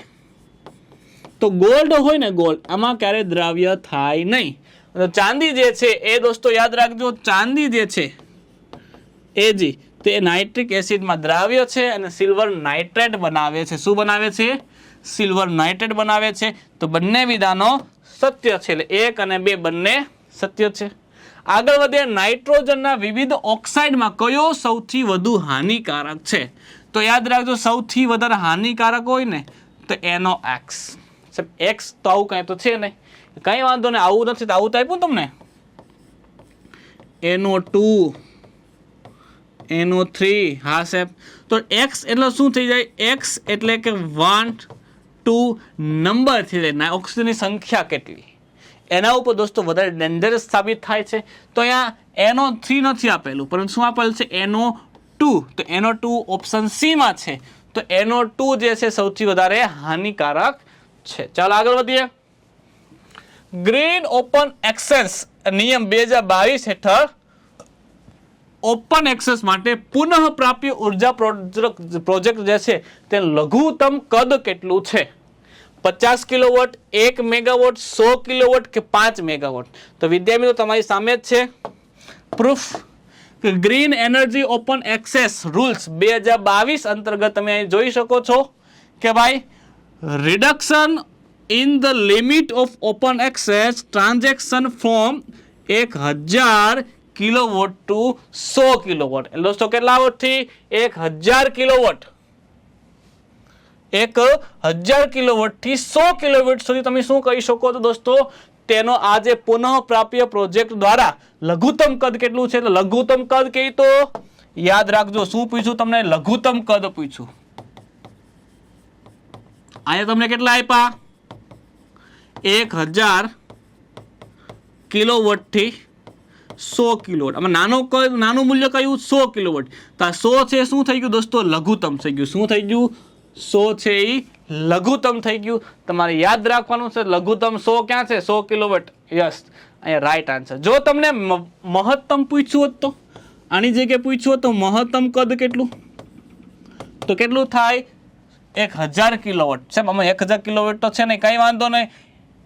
[SPEAKER 1] તો ગોલ્ડ હોય ને, ગોલ્ડ આમાં ક્યારે દ્રાવ્ય થાય નહીં. ચાંદી જે છે એ દોસ્તો યાદ રાખજો, ચાંદી જે છે Ag તે નાઇટ્રિક એસિડમાં દ્રાવ્ય છે અને સિલ્વર નાઇટ્રેટ બનાવે છે. શું બનાવે છે? સિલ્વર નાઇટ્રેટ બનાવે છે. તો બંને વિધાનો સત્ય છે. એટલે 1 અને 2 બંને સત્ય છે. આગળ વધીએ. નાઇટ્રોજનના વિવિધ ઓક્સાઇડમાં કયો સૌથી વધુ હાનિકારક છે? તો યાદ રાખજો સૌથી વધારે હાનિકારક હોય ને તો NOx. X તો આવું કંઈ તો છે નહીં, કંઈ વાંધો નહીં, આવું નથી તો આવું તો આપ્યું તમને NO2 NO3. હા સાહેબ. તો X એટલે શું થઈ જાય? X એટલે કે 1 2 નંબર થઈ જાય, ઓક્સિજનની સંખ્યા કેટલી, એના ઉપર દોસ્તો વધારે ડેન્જરસ સાબિત થાય છે. તો અહીંયા NO3 નથી આપેલું, પરંતુ શું આપેલું છે? NO2. તો NO2 ઓપ્શન C માં છે. તો NO2 જે છે સૌથી વધારે હાનિકારક છે. ચાલો આગળ વધીએ. ગ્રીન ઓપન એક્સેસ નિયમ 2022 હેઠળ ઓપન એક્સેસ માટે પુનઃપ્રાપ્ય ઉર્જા પ્રોજેક્ટ જે છે તે લઘુત્તમ કદ કેટલું છે? 50 કિલોવોટ, 1 મેગાવોટ, 100 કિલોવોટ કે 5 મેગાવોટ? તો વિદ્યાર્થી મિત્રો તમારી સામે જ છે પ્રૂફ કે green energy open access rules 2022 અંતર્ગત તમે અહીં જોઈ શકો છો કે ભાઈ reduction in the limit of open access transaction from 1000 kilowatt to 100 kilowatt. એટલે દોસ્તો કેટલા વોટથી? 1000 કિલોવોટ. 1000 કિલોવોટથી 100 કિલોવોટ સુધી તમે શું કહી શકો છો દોસ્તો? તેનો આ જે પુનઃપ્રાપ્ય પ્રોજેક્ટ દ્વારા લઘુત્તમ કદ કેટલું છે? તો લઘુત્તમ કદ કહી તો યાદ રાખજો શું પૂછ્યું તમને? લઘુત્તમ કદ પૂછ્યું. અહીંયા તમને કેટલા આપ્યા? 1000 કિલોવોટથી 100 કિલોવોટ. આમાં નાનું મૂલ્ય કયું? 100 કિલોવોટ. તો આ 100 છે શું થઈ ગયું દોસ્તો? લઘુત્તમ થઈ ગયું. શું થઈ ગયું? 100 છે એ લઘુત્તમ થઈ ગયું. તમારે યાદ રાખવાનું છે લઘુત્તમ 100 ક્યાં છે? 100 કિલોવોટ. યસ, અહીંયા રાઈટ આન્સર. જો તમને મહત્તમ પૂછ્યું હોત તો આની જગ્યાએ પૂછ્યું હોત તો મહત્તમ કદ કેટલું? તો કેટલું થાય? 1000 કિલોવોટ. સાહેબ આમાં 1000 કિલોવોટ તો છે નહીં, કંઈ વાંધો નહીં.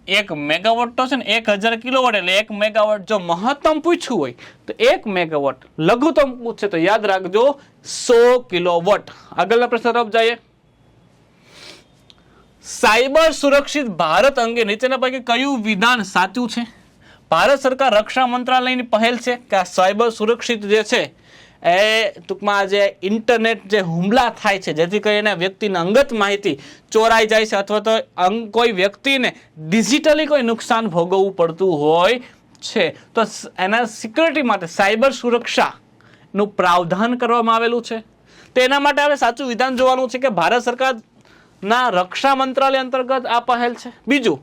[SPEAKER 1] 1 મેગાવોટ તો છે ને 1000 કિલોવોટ એટલે 1 મેગાવોટ જો મહત્તમ પૂછ્યું હોય તો 1 મેગાવોટ, લઘુત્તમ પૂછે તો યાદ રાખજો 100 કિલોવોટ. આગળના પ્રશ્ન તરફ જઈએ. સાયબર સુરક્ષિત ભારત અંગે નીચેના પૈકી કયું વિધાન સાચું છે? ભારત સરકાર રક્ષા મંત્રાલયની પહેલ છે કે આ સાયબર સુરક્ષિત જે છે એ ટૂંકમાં જે ઇન્ટરનેટ જે હુમલા થાય છે જેથી કરીને વ્યક્તિની અંગત માહિતી ચોરાઈ જાય છે અથવા તો કોઈ વ્યક્તિને ડિજિટલી કોઈ નુકસાન ભોગવવું પડતું હોય છે તો એના સિક્યોરિટી માટે સાયબર સુરક્ષાનું પ્રાવધાન કરવામાં આવેલું છે. તો એના માટે હવે સાચું વિધાન જોવાનું છે કે ભારત સરકારના રક્ષા મંત્રાલય અંતર્ગત આ પહેલ છે. બીજું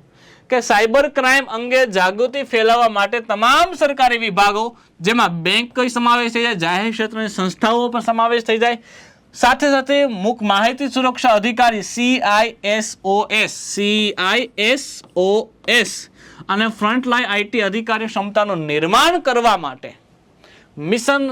[SPEAKER 1] કે સાયબર ક્રાઇમ અંગે જાગૃતિ ફેલાવવા માટે તમામ સરકારી વિભાગો જેમાં બેંક કઈ સમાવેશ થઈ જાય, જાહેર ક્ષેત્રની સંસ્થાઓ પણ સમાવેશ થઈ જાય, સાથે સાથે મુખ્ય માહિતી સુરક્ષા અધિકારી CISOS અને ફ્રન્ટલાઇન આઈટી અધિકારી ક્ષમતાનું નિર્માણ કરવા માટે મિશન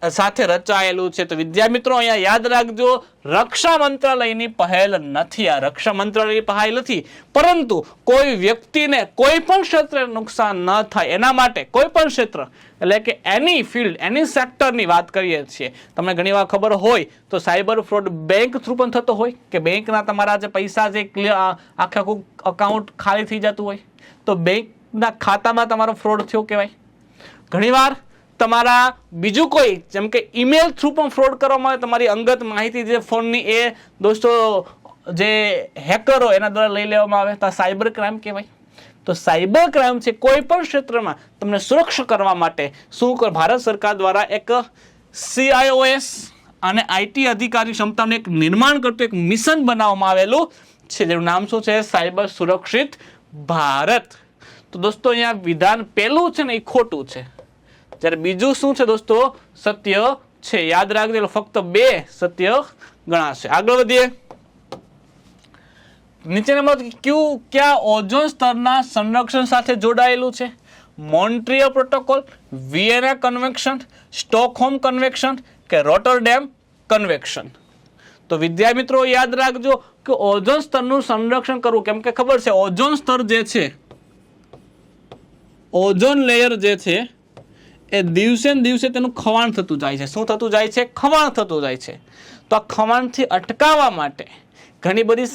[SPEAKER 1] સાથે રચાયેલું છે. તો વિદ્યા મિત્રો અહીંયા યાદ રાખજો, રક્ષા મંત્રાલયની પહેલ નથી. આ રક્ષા મંત્રાલયની પહેલ નથી, પરંતુ કોઈ વ્યક્તિને કોઈ પણ ક્ષેત્રે નુકસાન ન થાય એના માટે કોઈ પણ ક્ષેત્ર એટલે કે એની ફિલ્ડ એની સેક્ટરની વાત કરીએ છીએ. તમને ઘણીવાર ખબર હોય તો સાયબર ફ્રોડ બેંક થ્રુ પણ થતો હોય કે બેંકના તમારા જે પૈસા જે આખું અકાઉન્ટ ખાલી થઈ જતું હોય તો બેંકના ખાતામાં તમારો ફ્રોડ થયો કહેવાય. ઘણીવાર તમારા બીજું કોઈ જેમ કે ઈમેલ થ્રુ પણ ફ્રોડ કરવામાં આવે, તમારી અંગત માહિતી જે ફોનની એ દોસ્તો જે હેકરો એના દ્વારા લઈ લેવામાં આવે તો સાયબર ક્રાઇમ કહેવાય. તો સાયબર ક્રાઇમ છે કોઈ પણ ક્ષેત્રમાં તમને સુરક્ષા કરવા માટે શું ભારત સરકાર દ્વારા એક CISOS અને આઈટી અધિકારી ક્ષમતાનું એક નિર્માણ કરતું એક મિશન બનાવવામાં આવેલું છે જેનું નામ શું છે? સાયબર સુરક્ષિત ભારત. તો દોસ્તો અહીંયા વિધાન પહેલું છે ને એ ખોટું છે, જ્યારે બીજું શું છે દોસ્તો? સત્ય છે. યાદ રાખજો, ફક્ત 2 સત્ય ગણાશે. આગળ વધીએ. નીચેનામાં કયા ઓઝોન સ્તરના સંરક્ષણ સાથે જોડાયેલું છે? Montreal protocol, Vienna convention, Stockholm convention કે રોટરડેમ કન્વેન્શન? તો વિદ્યા મિત્રો યાદ રાખજો કે ઓઝોન સ્તરનું સંરક્ષણ કરવું, કેમ કે ખબર છે ઓઝોન સ્તર જે છે, ઓઝોન લેયર જે છે એ દિવસે ને દિવસે તેનું ખવાણ થતું જાય છે. શું થતું જાય છે? ખવાણ થતું જાય છે. તો આ ખવાણથી અટકાવવા માટે ઘણી બધી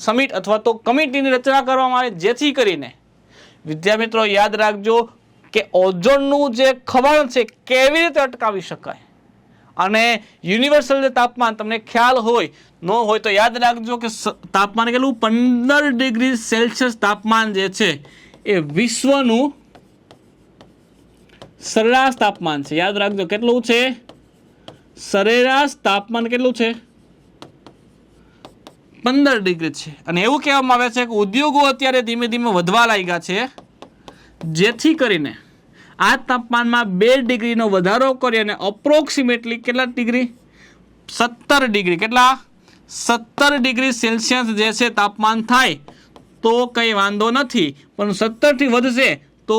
[SPEAKER 1] સમિટ અથવા તો કમિટીની રચના કરવામાં આવે જેથી કરીને વિદ્યા મિત્રો યાદ રાખજો કે ઓઝોનનું જે ખવાણ છે કેવી રીતે અટકાવી શકાય. અને યુનિવર્સલ જે તાપમાન તમને ખ્યાલ હોય ન હોય તો યાદ રાખજો કે તાપમાન કેટલું 15 ડિગ્રી સેલ્સિયસ તાપમાન જે છે એ વિશ્વનું સરેરાશ તાપમાન છે. યાદ રાખજો કેટલું છે? સરેરાશ તાપમાન કેટલું છે? 15 ડિગ્રી છે. અને એવું કહેવામાં આવે છે કે ઉદ્યોગો અત્યારે ધીમે ધીમે વધવા લાગ્યા છે જેથી કરીને આ તાપમાનમાં 2 ડિગ્રીનો વધારો કરી અને અપ્રોક્સિમેટલી કેટલા ડિગ્રી? 17 ડિગ્રી. કેટલા? 17 ડિગ્રી સેલ્સિયસ જે છે તાપમાન થાય તો કંઈ વાંધો નથી, પણ 17 થી વધશે તો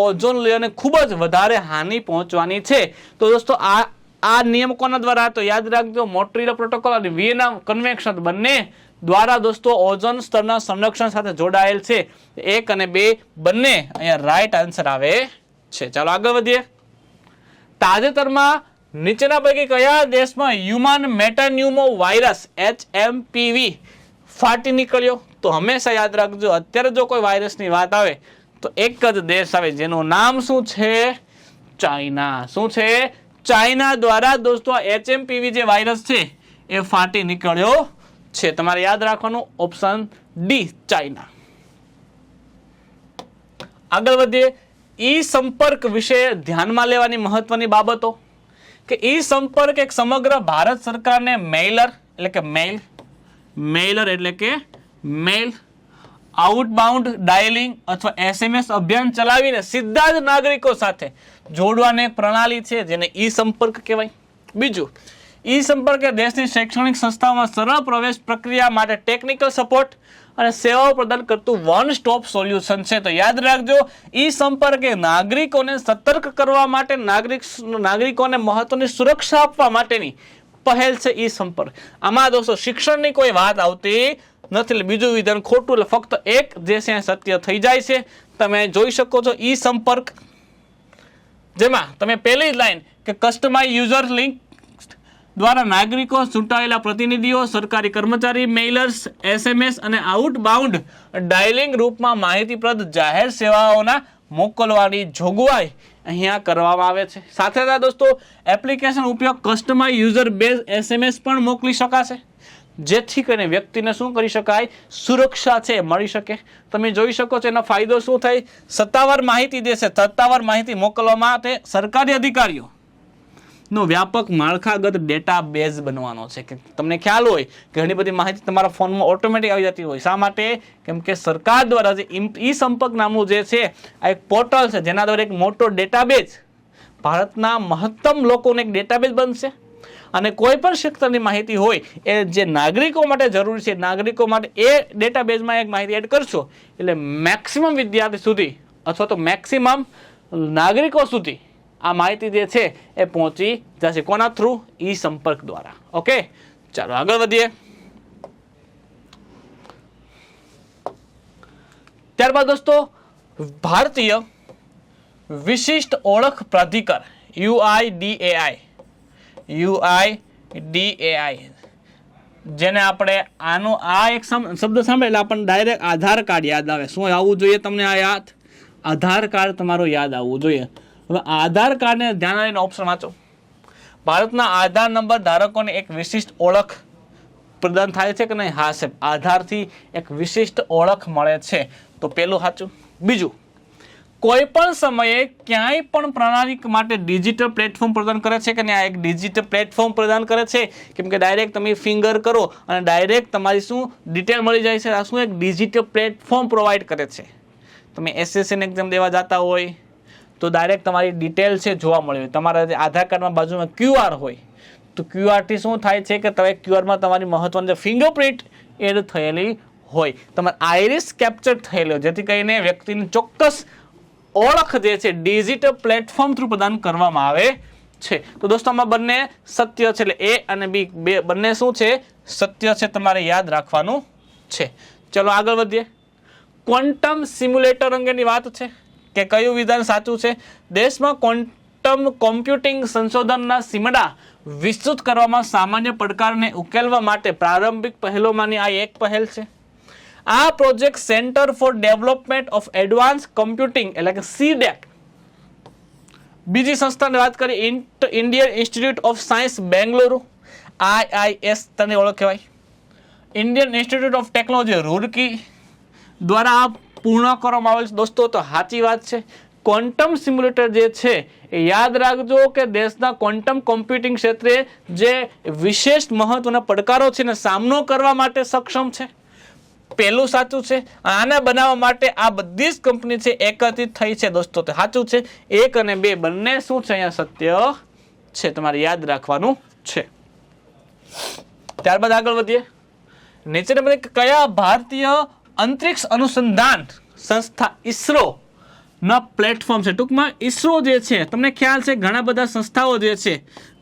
[SPEAKER 1] ઓઝોન લેયરને ખૂબ જ વધારે હાનિ પહોંચવાની છે. તો દોસ્તો આ નિયમ કોના દ્વારા? તો યાદ રાખજો મોન્ટ્રીયલ પ્રોટોકોલ અને વિયેના કન્વેન્શન બંને દ્વારા દોસ્તો ઓઝોન સ્તરના સંરક્ષણ સાથે જોડાયેલ છે. 1 અને 2 બંને અહીંયા રાઈટ આન્સર આવે છે. ચાલો આગળ વધીએ. તાજેતરમાં નીચેના પૈકી કયા દેશમાં હ્યુમન મેટાન્યુમો વાયરસ HMPV ફાટી નીકળ્યો? તો હંમેશા યાદ રાખજો અત્યારે જો કોઈ વાયરસની વાત આવે તો એક જ દેશ આવે જેનું નામ શું છે? ચાઇના. શું છે? ચાઇના દ્વારા દોસ્તો HMPV જે વાયરસ છે એ ફાટી નીકળ્યો છે. તમારે યાદ રાખવાનું ઓપ્શન ડી ચાઇના. આગળ વધીએ. ઈ સંપર્ક વિશે ધ્યાનમાં લેવાની મહત્વની બાબતો કે ઈ સંપર્ક એક સમગ્ર ભારત સરકારને મેઇલર એટલે કે મેલ આઉટબાઉન્ડ ડાયલિંગ અથવા SMS અભિયાન ચલાવીને સીધા જ નાગરિકો સાથે જોડવાની એક પ્રણાલી છે જેને ઈ સંપર્ક કહેવાય. બીજું, ઈ સંપર્ક એ દેશની શૈક્ષણિક સંસ્થાઓમાં સરળ પ્રવેશ પ્રક્રિયા માટે ટેકનિકલ સપોર્ટ અને સેવાઓ પ્રદાન કરતું વન સ્ટોપ સોલ્યુશન છે. તો યાદ રાખજો ઈ સંપર્ક એ નાગરિકોને સતર્ક કરવા માટે નાગરિકોને મહત્વની સુરક્ષા આપવા માટેની પહેલ છે ઈ સંપર્ક. આમાં દોસ્તો શિક્ષણની કોઈ વાત આવતી નથી, એટલે બીજું વિધાન ખોટું, એટલે ફક્ત એક જે છે સત્ય થઈ જાય છે. તમે જોઈ શકો છો ઈ સંપર્ક, જેમાં તમે પહેલી જ લાઈન કે કસ્ટમાઇઝ યુઝર લિંક દ્વારા નાગરિકો, ચૂંટાયેલા પ્રતિનિધિઓ, સરકારી કર્મચારી, મેઇલર્સ, SMS અને આઉટબાઉન્ડ ડાયલિંગ રૂપમાં માહિતીપ્રદ જાહેર સેવાઓના મોકલવાની જોગવાઈ અહીંયા કરવામાં આવે છે. સાથે સાથે દોસ્તો એપ્લિકેશન ઉપયોગ કસ્ટમાઇઝ યુઝર બેઝ SMS પણ મોકલી શકાશે, જેથી કરીને વ્યક્તિને શું કરી શકાય, સુરક્ષા છે મળી શકે. તમે જોઈ શકો છો એનો ફાયદો શું થાય. સત્તાવાર માહિતી જે છે, સત્તાવાર માહિતી મોકલવા માટે સરકારી અધિકારીઓ નો વ્યાપક માળખાગત ડેટાબેઝ બનવાનો છે. કે તમને ખ્યાલ હોય કે ઘણી બધી માહિતી તમારા ફોનમાં ઓટોમેટિક આવી જતી હોય. શા માટે? કેમ કે સરકાર દ્વારા જે ઈ સંપર્ક નામનું જે છે આ એક પોર્ટલ છે, જેના દ્વારા એક મોટો ડેટાબેઝ, ભારતના મહત્તમ લોકોને એક ડેટાબેઝ બનશે. અને કોઈ પણ ક્ષેત્રની માહિતી હોય એ જે નાગરિકો માટે જરૂરી છે, નાગરિકો માટે એ ડેટાબેઝમાં એક માહિતી એડ કરશો એટલે મેક્સિમમ વિદ્યાર્થી સુધી અથવા તો મેક્સિમમ નાગરિકો સુધી આ માહિતી જે છે એ પહોંચી જશે. કોના થ્રુ? ઈ સંપર્ક દ્વારા. ઓકે, ચાલો આગળ વધીએ. ત્યારબાદ દોસ્તો ભારતીય વિશિષ્ટ ઓળખ પ્રાધિકાર UIDAI, જેને આપણે આનો આ એક શબ્દ સાંભળે એટલે આપણને ડાયરેક્ટ આધાર કાર્ડ યાદ આવે. શું આવવું જોઈએ તમને? આ યાદ આધાર કાર્ડ તમારો યાદ આવવું જોઈએ. હવે આધાર કાર્ડને ધ્યાન લઈને ઓપ્શન વાંચો. ભારતના આધાર નંબર ધારકોને એક વિશિષ્ટ ઓળખ પ્રદાન થાય છે કે નહીં? હા સાહેબ, આધારથી એક વિશિષ્ટ ઓળખ મળે છે. તો પેલું સાચું. બીજું, કોઈ પણ સમયે ક્યાંય પણ પ્રણાલી માટે ડિજિટલ પ્લેટફોર્મ પ્રદાન કરે છે કે નહીં? આ એક ડિજિટલ પ્લેટફોર્મ પ્રદાન કરે છે, કેમ કે ડાયરેક્ટ તમે ફિંગર કરો અને ડાયરેક્ટ તમારી શું ડિટેલ મળી જાય છે. આ શું એક ડિજિટલ પ્લેટફોર્મ પ્રોવાઈડ કરે છે. તમે SSN એક્ઝામ દેવા જતા હોય તો ડાયરેક્ટ તમારી ડિટેલ છે જોવા મળે. તમારા આધાર કાર્ડમાં બાજુમાં QR હોય તો QRથી શું થાય છે કે તમે QRમાં તમારી મહત્વની જે ફિંગરપ્રિન્ટ એડ થયેલી હોય, તમારે આઈરિસ કેપ્ચર થયેલી હોય, જેથી કરીને વ્યક્તિની ચોક્કસ ઓળખ જે છે ડિજિટલ પ્લેટફોર્મ થ્રુ પ્રદાન કરવામાં આવે છે. તો દોસ્તો આમાં બંને સત્ય છે, એટલે A અને B બંને શું છે? સત્ય છે. તમારે યાદ રાખવાનું છે. ચલો આગળ વધીએ. ક્વોન્ટમ સિમ્યુલેટર અંગેની વાત છે કે કયું વિધાન સાચું છે? દેશમાં ક્વોન્ટમ કોમ્પ્યુટિંગ સંશોધનના સીમડા વિસ્તૃત કરવામાં સામાન્ય પડકારને ઉકેલવા માટે પ્રારંભિક પહેલોમાંની આ એક પહેલ છે. આ project centre for development of advance computing એટલે કે CDEC. બીજી સંસ્થાની વાત કરીએ, Indian institute of science Bengaluru, IIS તને ઓળખ કહેવાય. Indian institute of technology Roorkee દ્વારા આ પૂર્ણ કરવામાં આવેલ છે. દોસ્તો તો સાચી વાત છે. ક્વોન્ટમ સિમ્યુલેટર જે છે એ યાદ રાખજો કે દેશના ક્વોન્ટમ કોમ્પ્યુટિંગ ક્ષેત્રે જે વિશેષ મહત્વના પડકારો છે એને સામનો કરવા માટે સક્ષમ છે. પહેલું સાચું છે. આને બનાવવા માટે આ બધી જ કંપની છે એકત્રિત થઈ છે. દોસ્તો તો સાચું છે. 1 અને 2 બંને શું છે? અહીંયા સત્ય છે. તમારે યાદ રાખવાનું છે. ત્યારબાદ આગળ વધીએ. નીચેના બધા કયા ભારતીય અંતરિક્ષ અનુસંધાન સંસ્થા ISRO ના પ્લેટફોર્મ છે? ટૂંકમાં ISRO જે છે તમને ખ્યાલ છે ઘણા બધા સંસ્થાઓ જે છે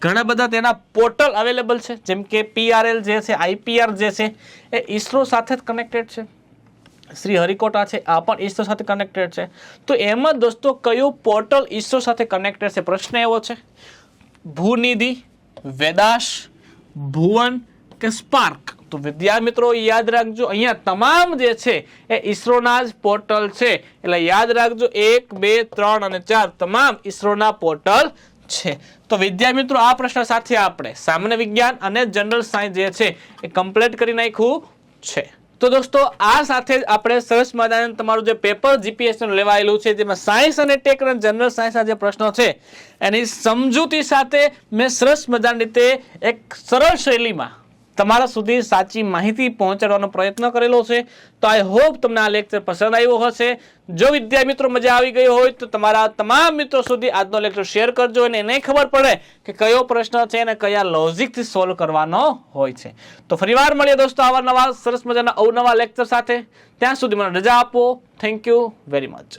[SPEAKER 1] ઘણા બધા તેના પોર્ટલ અવેલેબલ છે, જેમ કે PRL જે છે, IPR જે છે એ ISRO સાથે જ કનેક્ટેડ છે. શ્રી હરિકોટા છે આ પણ ISRO સાથે કનેક્ટેડ છે. તો એમાં દોસ્તો કયું પોર્ટલ ISRO સાથે કનેક્ટેડ છે? પ્રશ્ન એવો છે. ભૂનિધિ, વેદાશ, ભુવન કે સ્પાર્ક? તો વિદ્યાર્થી મિત્રો યાદ રાખજો, અહીંયા તમામ જે છે એ ISROના જ પોર્ટલ છે. એટલે યાદ રાખજો 1, 2, 3 અને 4 તમામ ISROના પોર્ટલ છે. તો વિદ્યાર્થી મિત્રો આ પ્રશ્ન સાથે આપણે સામાન્ય વિજ્ઞાન અને જનરલ સાયન્સ જે છે એ કમ્પ્લીટ કરી નાખ્યું છે. તો દોસ્તો આ સાથે જ આપણે સરસ મજાનું તમારું જે પેપર GPSC નું લેવાયેલું છે, જેમાં સાયન્સ અને ટેક અને જનરલ સાયન્સના જે પ્રશ્નો છે એની સમજૂતી સાથે મેં સરસ મજાની રીતે એક સરળ શૈલીમાં તમારા સુધી સાચી માહિતી પહોંચાડવાનો પ્રયત્ન કરેલો છે. તો આઈ હોપ તમને આ લેક્ચર પસંદ આવ્યો હશે. જો વિદ્યાર્થી મિત્રો મજા આવી ગઈ હોય તો તમારા તમામ મિત્રો સુધી આજનો લેક્ચર શેર કરજો અને એને ખબર પડે કે કયો પ્રશ્ન છે અને કયા લોજિકથી સોલ્વ કરવાનો હોય છે. તો ફરીવાર મળીએ દોસ્તો આવા નવા સરસ મજાના અવનવા લેક્ચર સાથે. ત્યાં સુધી મને રજા આપો. Thank you very much.